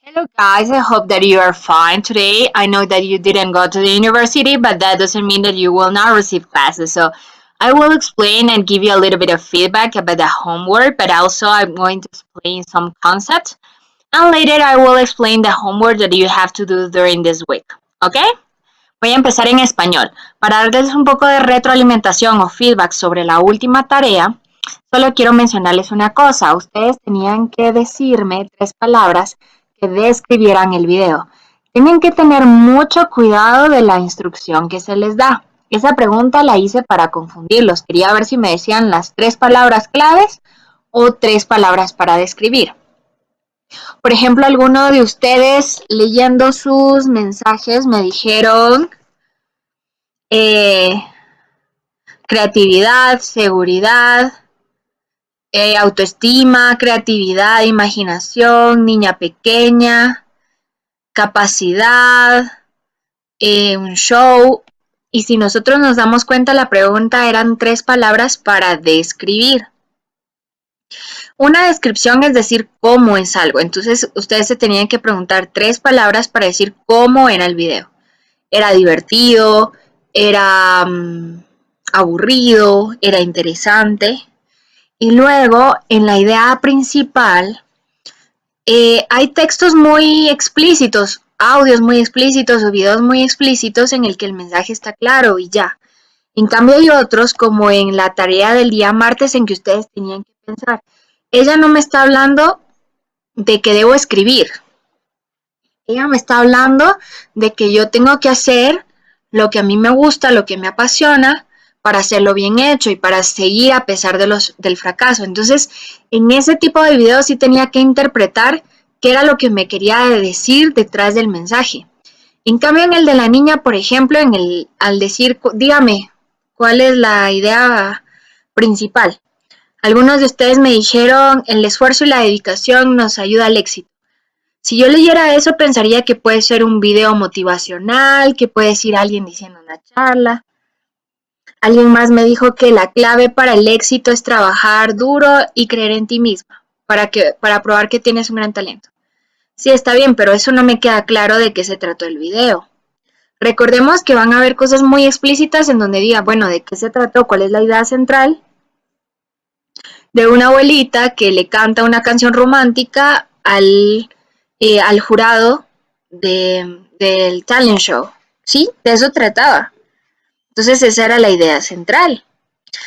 Hello guys, I hope that you are fine today. I know that you didn't go to the university, but that doesn't mean that you will not receive classes. So I will explain and give you a little bit of feedback about the homework, but also I'm going to explain some concepts. And later I will explain the homework that you have to do during this week. ¿Ok? Voy a empezar en español. Para darles un poco de retroalimentación o feedback sobre la última tarea, solo quiero mencionarles una cosa. Ustedes tenían que decirme 3 palabras que describieran el video. Tienen que tener mucho cuidado de la instrucción que se les da. Esa pregunta la hice para confundirlos. Quería ver si me decían las 3 palabras claves o 3 palabras para describir. Por ejemplo, alguno de ustedes leyendo sus mensajes me dijeron creatividad, seguridad, autoestima, creatividad, imaginación, niña pequeña, capacidad, un show. Y si nosotros nos damos cuenta, la pregunta eran 3 palabras para describir. Una descripción es decir cómo es algo. Entonces, ustedes se tenían que preguntar 3 palabras para decir cómo era el video. Era divertido, era aburrido, era interesante. Y luego, en la idea principal, hay textos muy explícitos, audios muy explícitos o videos muy explícitos en el que el mensaje está claro y ya. En cambio hay otros, como en la tarea del día martes, en que ustedes tenían que pensar, ella no me está hablando de que debo escribir. Ella me está hablando de que yo tengo que hacer lo que a mí me gusta, lo que me apasiona, para hacerlo bien hecho y para seguir a pesar del fracaso. Entonces, en ese tipo de videos sí tenía que interpretar qué era lo que me quería decir detrás del mensaje. En cambio, en el de la niña, por ejemplo, al decir, dígame, ¿cuál es la idea principal? Algunos de ustedes me dijeron, el esfuerzo y la dedicación nos ayuda al éxito. Si yo leyera eso, pensaría que puede ser un video motivacional, que puede ser alguien diciendo una charla. Alguien más me dijo que la clave para el éxito es trabajar duro y creer en ti misma, para probar que tienes un gran talento. Sí, está bien, pero eso no me queda claro de qué se trató el video. Recordemos que van a haber cosas muy explícitas en donde diga, bueno, de qué se trató, cuál es la idea central de una abuelita que le canta una canción romántica al jurado del talent show. ¿Sí? De eso trataba. Entonces esa era la idea central.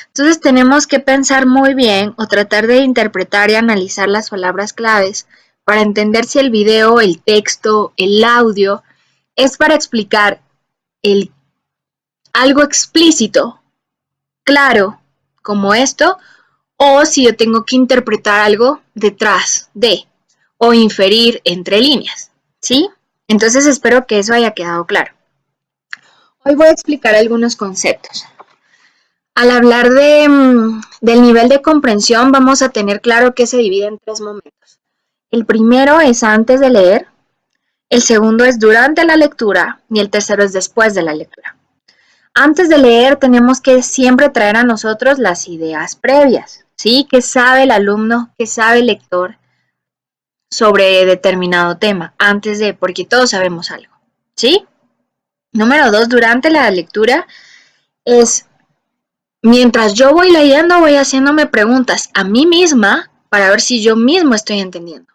Entonces tenemos que pensar muy bien o tratar de interpretar y analizar las palabras claves para entender si el video, el texto, el audio es para explicar algo explícito, claro, como esto, o si yo tengo que interpretar algo detrás de o inferir entre líneas, ¿sí? Entonces espero que eso haya quedado claro. Hoy voy a explicar algunos conceptos. Al hablar del nivel de comprensión, vamos a tener claro que se divide en 3 momentos. El primero es antes de leer, el segundo es durante la lectura y el tercero es después de la lectura. Antes de leer tenemos que siempre traer a nosotros las ideas previas, ¿sí? ¿Qué sabe el alumno, qué sabe el lector sobre determinado tema? Antes de, porque todos sabemos algo, ¿sí? Número 2, durante la lectura es, mientras yo voy leyendo, voy haciéndome preguntas a mí misma para ver si yo mismo estoy entendiendo.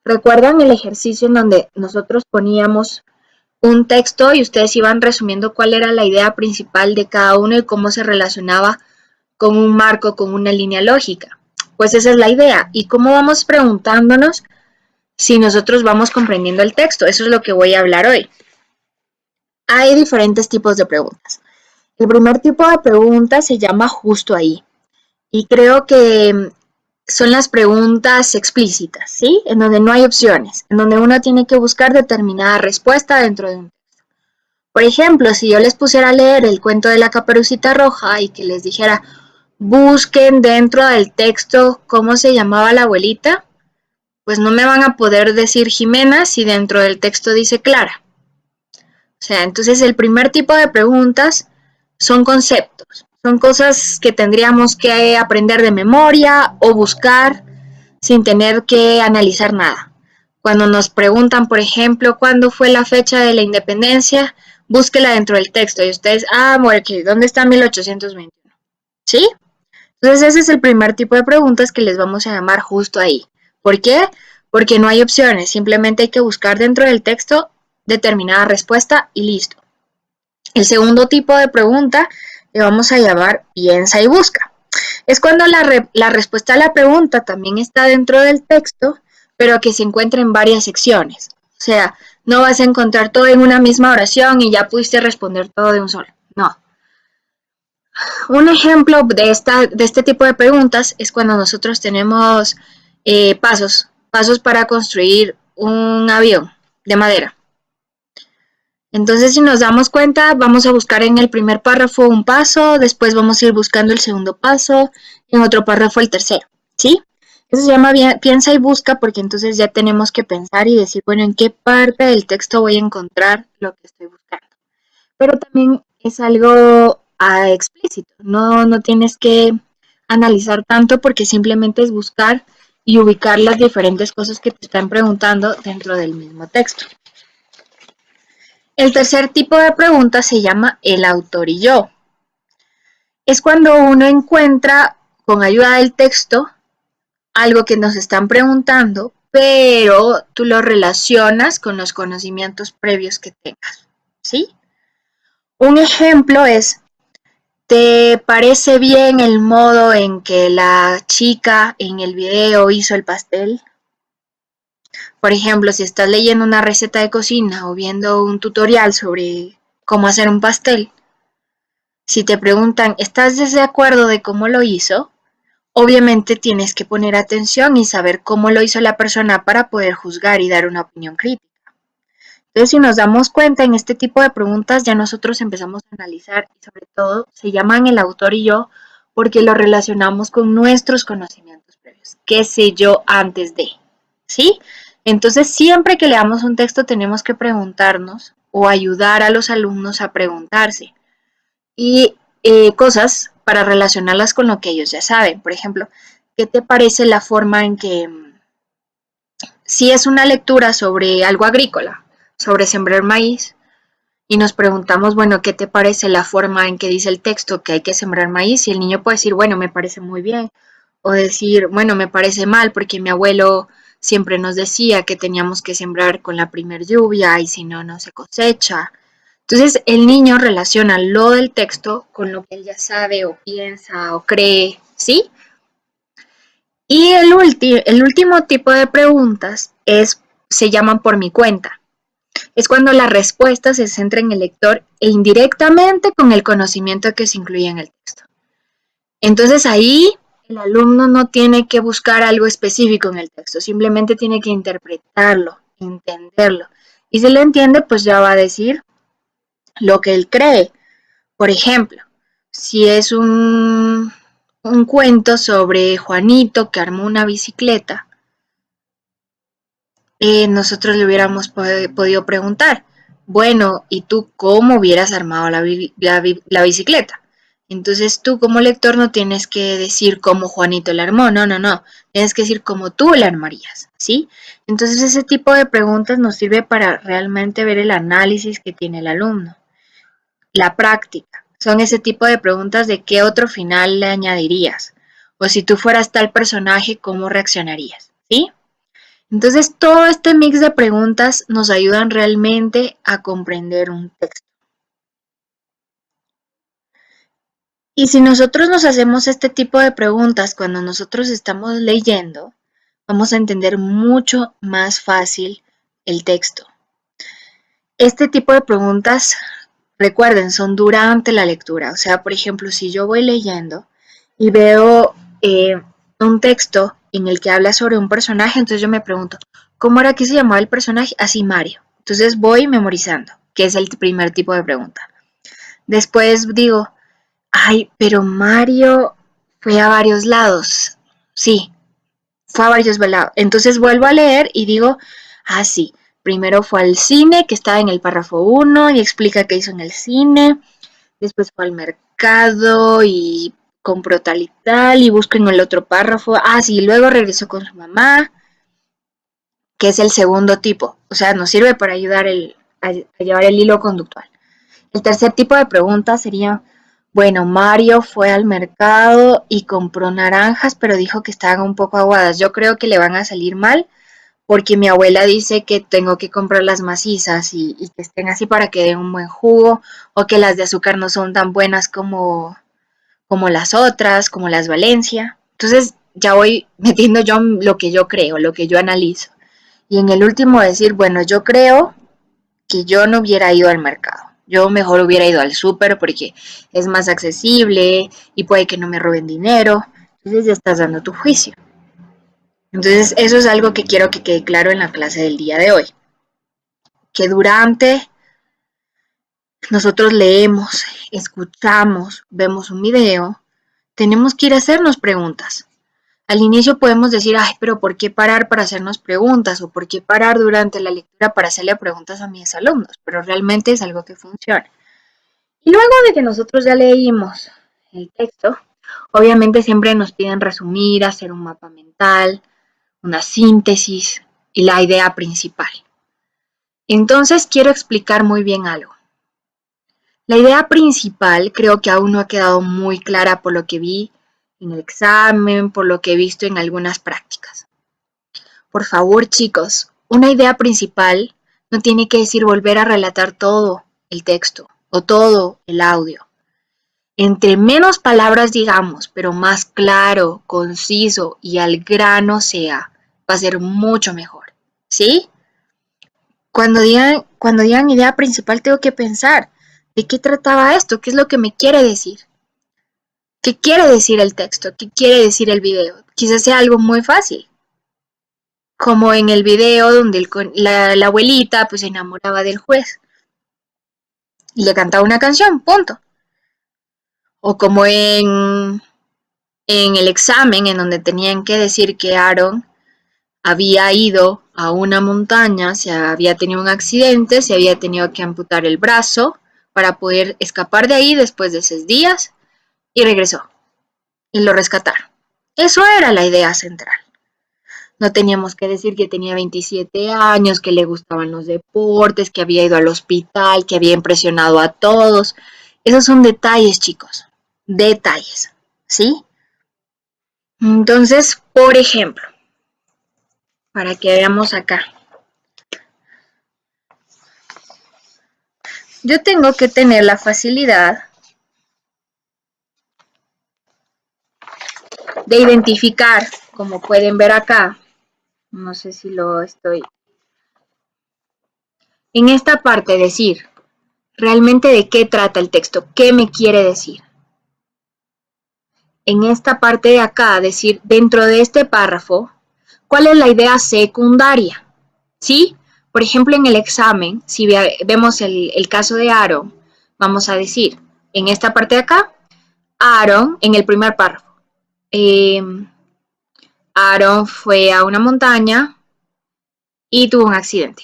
¿Recuerdan el ejercicio en donde nosotros poníamos un texto y ustedes iban resumiendo cuál era la idea principal de cada uno y cómo se relacionaba con un marco, con una línea lógica? Pues esa es la idea. ¿Y cómo vamos preguntándonos si nosotros vamos comprendiendo el texto? Eso es lo que voy a hablar hoy. Hay diferentes tipos de preguntas. El primer tipo de pregunta se llama justo ahí. Y creo que son las preguntas explícitas, ¿sí? En donde no hay opciones, en donde uno tiene que buscar determinada respuesta dentro de un texto. Por ejemplo, si yo les pusiera a leer el cuento de la Caperucita Roja y que les dijera, busquen dentro del texto cómo se llamaba la abuelita, pues no me van a poder decir Jimena si dentro del texto dice Clara. O sea, entonces el primer tipo de preguntas son conceptos, son cosas que tendríamos que aprender de memoria o buscar sin tener que analizar nada. Cuando nos preguntan, por ejemplo, ¿cuándo fue la fecha de la independencia? Búsquela dentro del texto y ustedes, bueno, ¿dónde está 1821? ¿Sí? Entonces ese es el primer tipo de preguntas que les vamos a llamar justo ahí. ¿Por qué? Porque no hay opciones, simplemente hay que buscar dentro del texto determinada respuesta y listo. El segundo tipo de pregunta le vamos a llamar piensa y busca. Es cuando la respuesta a la pregunta también está dentro del texto, pero que se encuentra en varias secciones. O sea, no vas a encontrar todo en una misma oración y ya pudiste responder todo de un solo. No. Un ejemplo de este tipo de preguntas es cuando nosotros tenemos pasos para construir un avión de madera. Entonces, si nos damos cuenta, vamos a buscar en el primer párrafo un paso, después vamos a ir buscando el segundo paso, en otro párrafo el tercero, ¿sí? Eso se llama piensa y busca porque entonces ya tenemos que pensar y decir, bueno, ¿en qué parte del texto voy a encontrar lo que estoy buscando? Pero también es algo explícito, no tienes que analizar tanto porque simplemente es buscar y ubicar las diferentes cosas que te están preguntando dentro del mismo texto. El tercer tipo de pregunta se llama el autor y yo. Es cuando uno encuentra, con ayuda del texto, algo que nos están preguntando, pero tú lo relacionas con los conocimientos previos que tengas, ¿sí? Un ejemplo es, ¿te parece bien el modo en que la chica en el video hizo el pastel? Por ejemplo, si estás leyendo una receta de cocina o viendo un tutorial sobre cómo hacer un pastel, si te preguntan, ¿estás de acuerdo de cómo lo hizo? Obviamente tienes que poner atención y saber cómo lo hizo la persona para poder juzgar y dar una opinión crítica. Entonces, si nos damos cuenta en este tipo de preguntas, ya nosotros empezamos a analizar y sobre todo se llaman el autor y yo porque lo relacionamos con nuestros conocimientos previos. ¿Qué sé yo antes de? ¿Sí? Entonces, siempre que leamos un texto tenemos que preguntarnos o ayudar a los alumnos a preguntarse y cosas para relacionarlas con lo que ellos ya saben. Por ejemplo, ¿qué te parece la forma en que, si es una lectura sobre algo agrícola, sobre sembrar maíz, y nos preguntamos, bueno, ¿qué te parece la forma en que dice el texto que hay que sembrar maíz? Y el niño puede decir, bueno, me parece muy bien, o decir, bueno, me parece mal porque mi abuelo siempre nos decía que teníamos que sembrar con la primer lluvia y si no, no se cosecha. Entonces el niño relaciona lo del texto con lo que él ya sabe o piensa o cree, ¿sí? Y el último tipo de preguntas se llaman por mi cuenta. Es cuando la respuesta se centra en el lector e indirectamente con el conocimiento que se incluye en el texto. Entonces ahí el alumno no tiene que buscar algo específico en el texto, simplemente tiene que interpretarlo, entenderlo. Y si lo entiende, pues ya va a decir lo que él cree. Por ejemplo, si es un cuento sobre Juanito que armó una bicicleta, nosotros le hubiéramos podido preguntar, bueno, ¿y tú cómo hubieras armado la bicicleta? Entonces tú como lector no tienes que decir cómo Juanito la armó, no, tienes que decir cómo tú la armarías, ¿sí? Entonces ese tipo de preguntas nos sirve para realmente ver el análisis que tiene el alumno. La práctica. Son ese tipo de preguntas de qué otro final le añadirías. O si tú fueras tal personaje, ¿cómo reaccionarías? ¿Sí? Entonces, todo este mix de preguntas nos ayudan realmente a comprender un texto. Y si nosotros nos hacemos este tipo de preguntas cuando nosotros estamos leyendo, vamos a entender mucho más fácil el texto. Este tipo de preguntas, recuerden, son durante la lectura. O sea, por ejemplo, si yo voy leyendo y veo un texto en el que habla sobre un personaje, entonces yo me pregunto, ¿cómo era que se llamaba el personaje? Así, Mario. Entonces voy memorizando, que es el primer tipo de pregunta. Después digo, ay, pero Mario fue a varios lados. Sí, fue a varios lados. Entonces vuelvo a leer y digo, sí, primero fue al cine, que estaba en el párrafo 1 y explica qué hizo en el cine. Después fue al mercado y compró tal y tal y busco en el otro párrafo. Sí, luego regresó con su mamá. que es el segundo tipo. O sea, nos sirve para ayudar a llevar el hilo conductual. El tercer tipo de pregunta sería, bueno, Mario fue al mercado y compró naranjas, pero dijo que estaban un poco aguadas. Yo creo que le van a salir mal porque mi abuela dice que tengo que comprar las macizas y que estén así para que den un buen jugo, o que las de azúcar no son tan buenas como las otras, como las Valencia. Entonces ya voy metiendo yo lo que yo creo, lo que yo analizo. Y en el último decir, bueno, yo creo que yo no hubiera ido al mercado. Yo mejor hubiera ido al súper porque es más accesible y puede que no me roben dinero. Entonces ya estás dando tu juicio. Entonces eso es algo que quiero que quede claro en la clase del día de hoy. Que durante nosotros leemos, escuchamos, vemos un video, tenemos que ir a hacernos preguntas. Al inicio podemos decir, ay, pero ¿por qué parar para hacernos preguntas? ¿O por qué parar durante la lectura para hacerle preguntas a mis alumnos? Pero realmente es algo que funciona. Y luego de que nosotros ya leímos el texto, obviamente siempre nos piden resumir, hacer un mapa mental, una síntesis y la idea principal. Entonces quiero explicar muy bien algo. La idea principal creo que aún no ha quedado muy clara por lo que vi en el examen, por lo que he visto en algunas prácticas. Por favor, chicos, una idea principal no tiene que decir volver a relatar todo el texto o todo el audio. Entre menos palabras digamos, pero más claro, conciso y al grano sea, va a ser mucho mejor. ¿Sí? Cuando digan idea principal, tengo que pensar de qué trataba esto, qué es lo que me quiere decir. ¿Qué quiere decir el texto? ¿Qué quiere decir el video? Quizás sea algo muy fácil. Como en el video donde la abuelita pues se enamoraba del juez y le cantaba una canción, punto. O como en el examen en donde tenían que decir que Aaron había ido a una montaña, se había tenido un accidente, se había tenido que amputar el brazo para poder escapar de ahí después de 6 días y regresó y lo rescataron. Eso era la idea central. No teníamos que decir que tenía 27 años, que le gustaban los deportes, que había ido al hospital, que había impresionado a todos. Esos son detalles, chicos. Detalles. ¿Sí? Entonces, por ejemplo, para que veamos acá. Yo tengo que tener la facilidad de identificar, como pueden ver acá, no sé si lo estoy, en esta parte decir realmente de qué trata el texto, qué me quiere decir. En esta parte de acá decir dentro de este párrafo, ¿cuál es la idea secundaria? ¿Sí? Por ejemplo, en el examen, si vemos el caso de Aaron, vamos a decir, en esta parte de acá, Aaron, en el primer párrafo, Aaron fue a una montaña y tuvo un accidente.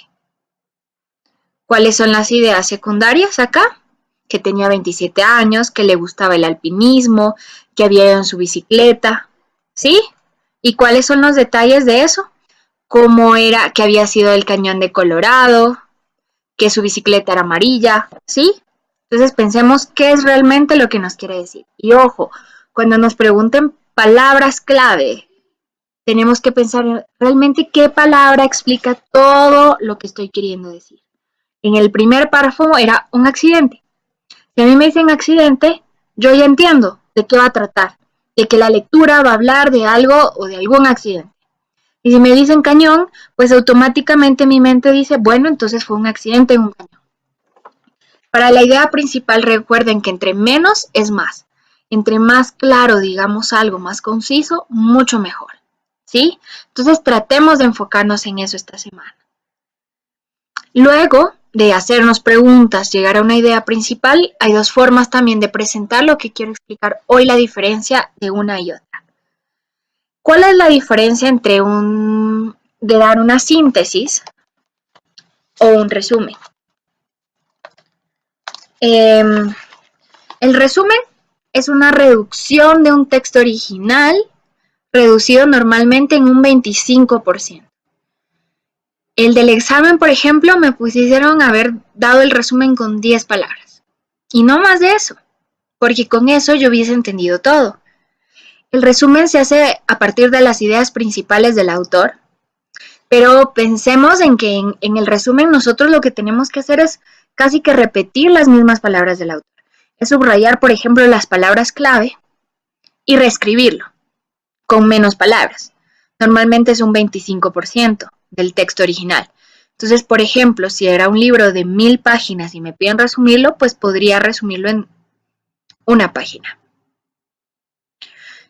¿Cuáles son las ideas secundarias acá? Que tenía 27 años, que le gustaba el alpinismo, que había ido en su bicicleta, ¿sí? ¿Y cuáles son los detalles de eso? Cómo era que había sido el cañón de Colorado, que su bicicleta era amarilla, ¿sí? Entonces pensemos qué es realmente lo que nos quiere decir. Y ojo, cuando nos pregunten palabras clave, tenemos que pensar realmente qué palabra explica todo lo que estoy queriendo decir. En el primer párrafo era un accidente. Si a mí me dicen accidente, yo ya entiendo de qué va a tratar, de que la lectura va a hablar de algo o de algún accidente. Y si me dicen cañón, pues automáticamente mi mente dice, bueno, entonces fue un accidente en un cañón. Para la idea principal, recuerden que entre menos es más. Entre más claro digamos algo, más conciso, mucho mejor. ¿Sí? Entonces tratemos de enfocarnos en eso esta semana. Luego de hacernos preguntas, llegar a una idea principal, hay dos formas también de presentar lo que quiero explicar hoy, la diferencia de una y otra. ¿Cuál es la diferencia entre de dar una síntesis o un resumen? El resumen es una reducción de un texto original reducido normalmente en un 25%. El del examen, por ejemplo, me pusieron haber dado el resumen con 10 palabras. Y no más de eso, porque con eso yo hubiese entendido todo. El resumen se hace a partir de las ideas principales del autor, pero pensemos en que en el resumen nosotros lo que tenemos que hacer es casi que repetir las mismas palabras del autor. Es subrayar, por ejemplo, las palabras clave y reescribirlo con menos palabras. Normalmente es un 25% del texto original. Entonces, por ejemplo, si era un libro de 1000 páginas y me piden resumirlo, pues podría resumirlo en una página.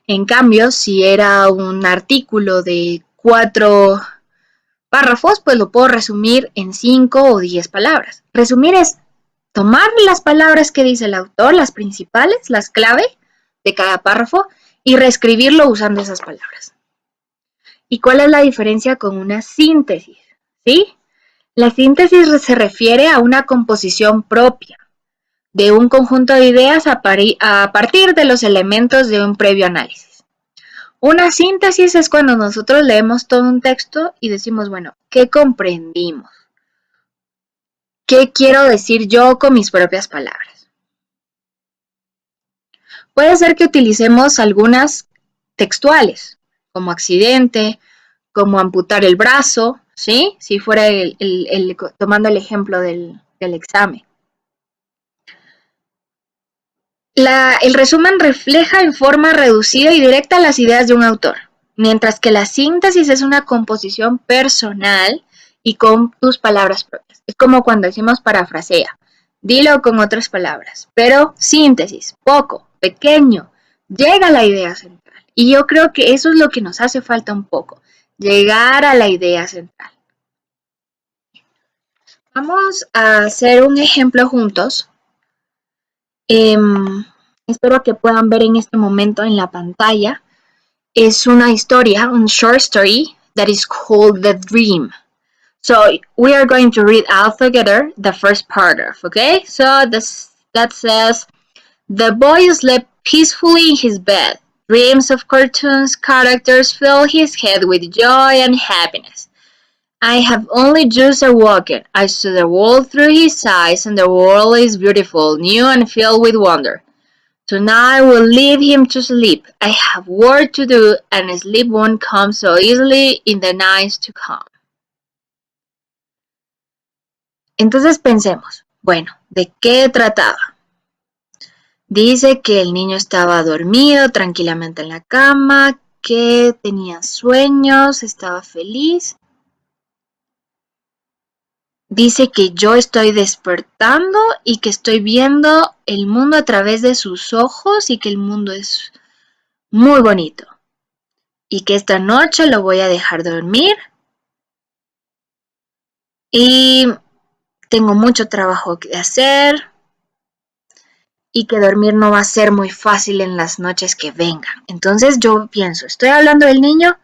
En cambio, si era un artículo de 4 párrafos, pues lo puedo resumir en 5 o 10 palabras. Resumir es tomar las palabras que dice el autor, las principales, las clave de cada párrafo, y reescribirlo usando esas palabras. ¿Y cuál es la diferencia con una síntesis? ¿Sí? La síntesis se refiere a una composición propia de un conjunto de ideas a partir de los elementos de un previo análisis. Una síntesis es cuando nosotros leemos todo un texto y decimos, bueno, ¿qué comprendimos? ¿Qué quiero decir yo con mis propias palabras? Puede ser que utilicemos algunas textuales, como accidente, como amputar el brazo, ¿sí? Si fuera tomando el ejemplo del examen. El resumen refleja en forma reducida y directa las ideas de un autor, mientras que la síntesis es una composición personal y con tus palabras propias. Es como cuando decimos parafrasea, dilo con otras palabras, pero síntesis, poco, pequeño, llega a la idea central. Y yo creo que eso es lo que nos hace falta un poco, llegar a la idea central. Vamos a hacer un ejemplo juntos. Espero que puedan ver en este momento en la pantalla. Es una historia, un short story that is called The Dream. So we are going to read all together the first paragraph, okay? So that says, the boy slept peacefully in his bed. Dreams of cartoons characters fill his head with joy and happiness. I have only just awoken. I saw the world through his eyes, and the world is beautiful, new and filled with wonder. Tonight will leave him to sleep. I have work to do, and sleep won't come so easily in the nights to come. Entonces pensemos, bueno, ¿de qué trataba? Dice que el niño estaba dormido tranquilamente en la cama, que tenía sueños, estaba feliz. Dice que yo estoy despertando y que estoy viendo el mundo a través de sus ojos y que el mundo es muy bonito. Y que esta noche lo voy a dejar dormir. Y tengo mucho trabajo que hacer. Y que dormir no va a ser muy fácil en las noches que vengan. Entonces yo pienso, ¿estoy hablando del niño?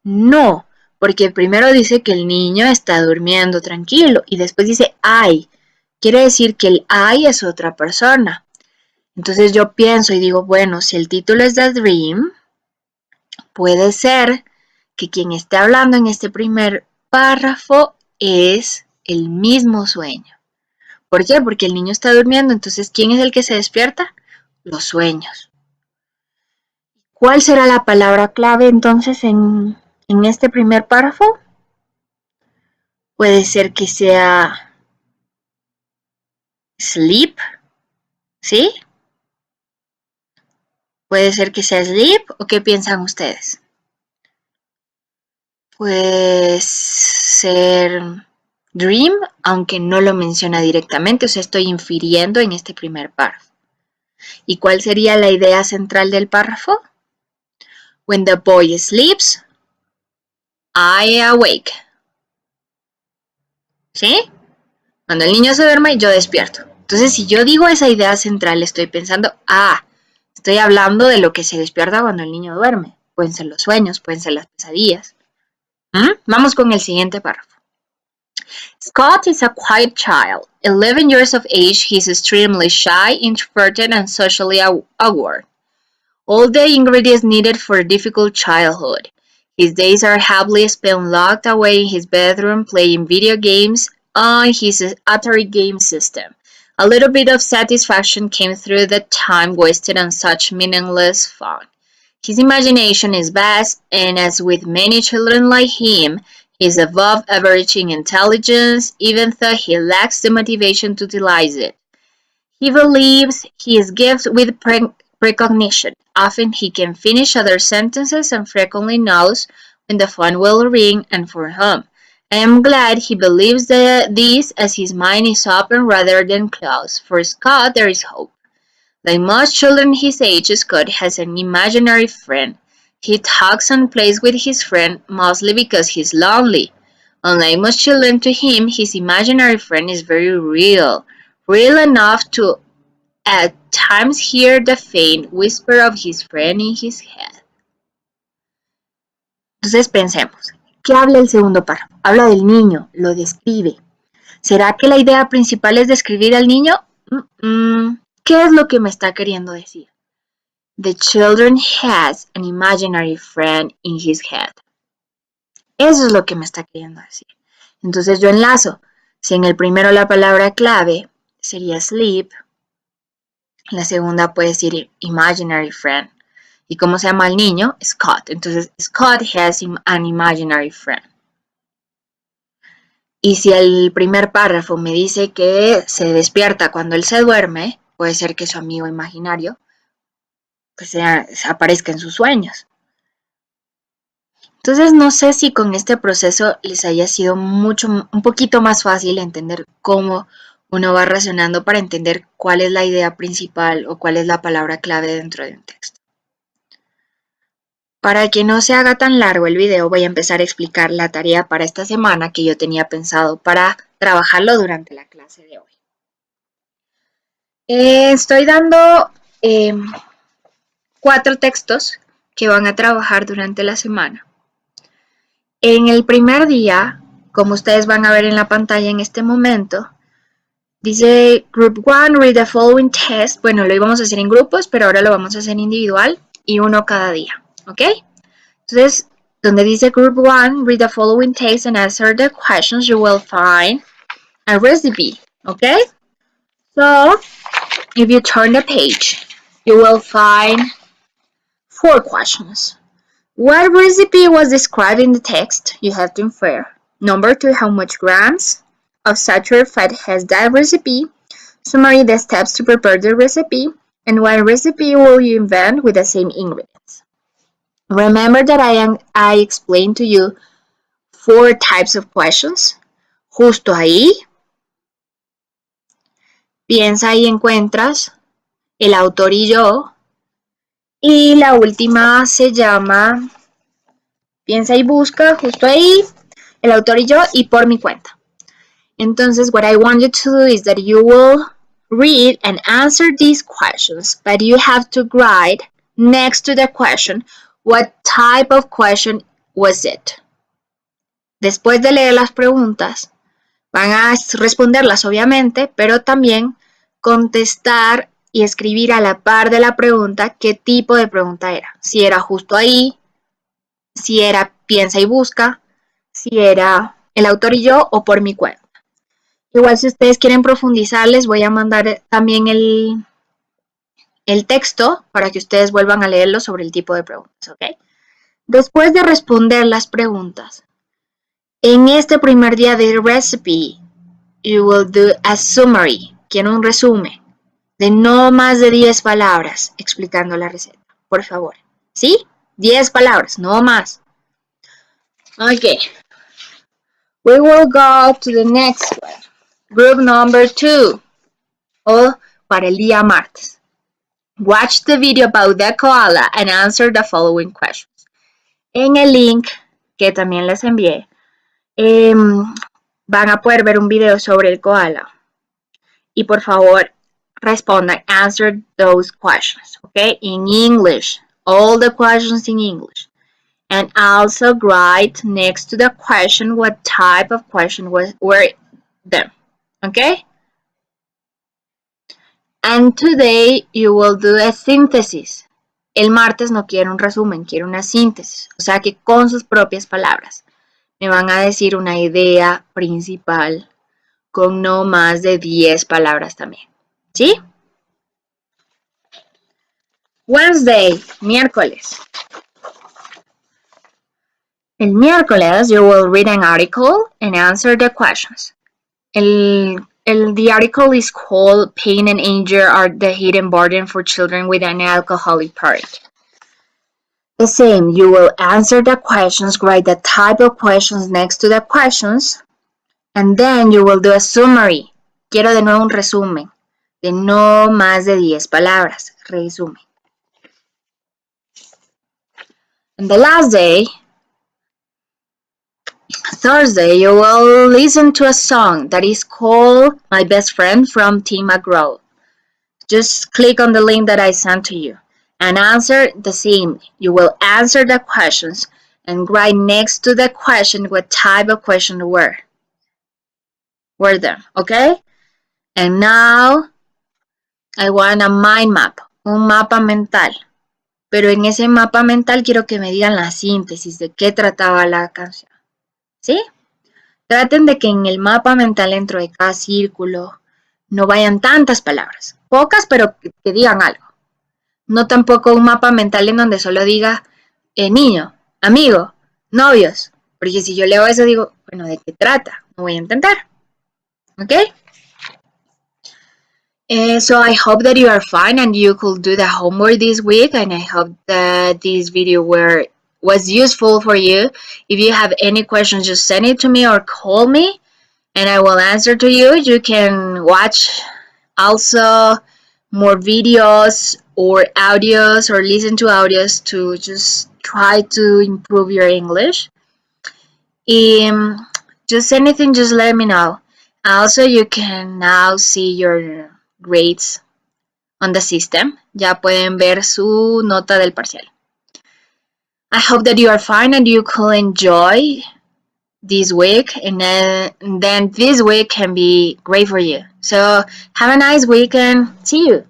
No, porque primero dice que el niño está durmiendo tranquilo y después dice ay. Quiere decir que el I es otra persona. Entonces yo pienso y digo, bueno, si el título es The Dream, puede ser que quien esté hablando en este primer párrafo es el mismo sueño. ¿Por qué? Porque el niño está durmiendo, entonces ¿quién es el que se despierta? Los sueños. ¿Cuál será la palabra clave entonces en este primer párrafo? Puede ser que sea sleep, ¿sí? Puede ser que sea sleep, ¿o qué piensan ustedes? Puede ser dream, aunque no lo menciona directamente, o sea, estoy infiriendo en este primer párrafo. ¿Y cuál sería la idea central del párrafo? When the boy sleeps, I awake. ¿Sí? Cuando el niño se duerme, yo despierto. Entonces, si yo digo esa idea central, estoy pensando, estoy hablando de lo que se despierta cuando el niño duerme. Pueden ser los sueños, pueden ser las pesadillas. Vamos con el siguiente párrafo. Scott is a quiet child. 11 years of age, he is extremely shy, introverted, and socially awkward. All the ingredients needed for a difficult childhood. His days are happily spent locked away in his bedroom playing video games on his Atari game system. A little bit of satisfaction came through the time wasted on such meaningless fun. His imagination is vast, and as with many children like him, he is above average in intelligence, even though he lacks the motivation to utilize it. He believes he is gifted with precognition. Often he can finish other sentences and frequently knows when the phone will ring and for whom. I am glad he believes this, as his mind is open rather than closed. For Scott there is hope. Like most children his age, Scott has an imaginary friend. He talks and plays with his friend mostly because he's lonely. Unlike most children, to him his imaginary friend is very real, real enough to at times hear the faint whisper of his friend in his head. Entonces pensemos, ¿qué habla el segundo párrafo? Habla del niño, lo describe. ¿Será que la idea principal es describir al niño? ¿Qué es lo que me está queriendo decir? The children has an imaginary friend in his head. Eso es lo que me está queriendo decir. Entonces yo enlazo. Si en el primero la palabra clave sería sleep, en la segunda puede decir imaginary friend. ¿Y cómo se llama el niño? Scott. Entonces Scott has an imaginary friend. Y si el primer párrafo me dice que se despierta cuando él se duerme, puede ser que su amigo imaginario pues aparezca en sus sueños. Entonces no sé si con este proceso les haya sido un poquito más fácil entender cómo uno va razonando para entender cuál es la idea principal o cuál es la palabra clave dentro de un texto. Para que no se haga tan largo el video, voy a empezar a explicar la tarea para esta semana que yo tenía pensado para trabajarlo durante la clase de hoy. Estoy dando 4 textos que van a trabajar durante la semana. En el primer día, como ustedes van a ver en la pantalla en este momento, dice Group 1, read the following test. Bueno, lo íbamos a hacer en grupos, pero ahora lo vamos a hacer individual y uno cada día, ¿ok? Entonces, donde dice Group 1, read the following text and answer the questions, you will find a recipe, ¿ok? So, if you turn the page, you will find 4 questions. What recipe was described in the text? You have to infer. Number 2, how much grams of saturated fat has that recipe? Summary the steps to prepare the recipe. And what recipe will you invent with the same ingredients? Remember that I explained to you 4 types of questions. Justo ahí. Piensa y encuentras. El autor y yo. Y la última se llama Piensa y busca, justo ahí, el autor y yo, y por mi cuenta. Entonces, what I want you to do is that you will read and answer these questions, but you have to write next to the question, what type of question was it? Después de leer las preguntas, van a responderlas obviamente, pero también contestar y escribir a la par de la pregunta qué tipo de pregunta era. Si era justo ahí, si era piensa y busca, si era el autor y yo o por mi cuenta. Igual si ustedes quieren profundizar, les voy a mandar también el texto para que ustedes vuelvan a leerlo sobre el tipo de preguntas, ¿ok? Después de responder las preguntas, en este primer día de recipe, you will do a summary, quiero un resumen de no más de 10 palabras explicando la receta, por favor. ¿Sí? 10 palabras, no más. Okay. We will go to the next one. Group number 2. O para el día martes. Watch the video about the koala and answer the following questions. En el link que también les envié, van a poder ver un video sobre el koala. Y por favor, respondan, answer those questions, okay? In English, all the questions in English. And also write next to the question what type of question were them, okay? And today you will do a synthesis. El martes no quiere un resumen, quiere una síntesis. O sea que con sus propias palabras me van a decir una idea principal con no más de 10 palabras también. ¿Sí? Wednesday, miércoles. El miércoles you will read an article and answer the questions. The article is called Pain and Anger Are the Hidden Burden for Children with an Alcoholic Parent. The same, you will answer the questions, write the type of questions next to the questions, and then you will do a summary. Quiero de nuevo un resumen de no más de 10 palabras. Resumen. And the last day, Thursday, you will listen to a song that is called My Best Friend from Tim McGraw. Just click on the link that I sent to you and answer the same. You will answer the questions and write next to the question what type of question were them, okay? And now I want a mind map, un mapa mental. Pero en ese mapa mental quiero que me digan la síntesis de qué trataba la canción. ¿Sí? Traten de que en el mapa mental dentro de cada círculo no vayan tantas palabras. Pocas, pero que digan algo. No tampoco un mapa mental en donde solo diga niño, amigo, novios. Porque si yo leo eso digo, bueno, ¿de qué trata? No voy a entender. ¿Ok? So I hope that you are fine and you could do the homework this week, and I hope that this video was useful for you. If you have any questions, just send it to me or call me and I will answer to you. You can watch also more videos or audios or listen to audios to just try to improve your English. Just anything, just let me know. Also, you can now see your grades on the system. Ya pueden ver su nota del parcial. I hope that you are fine and you could enjoy this week, and then this week can be great for you. So have a nice week and see you.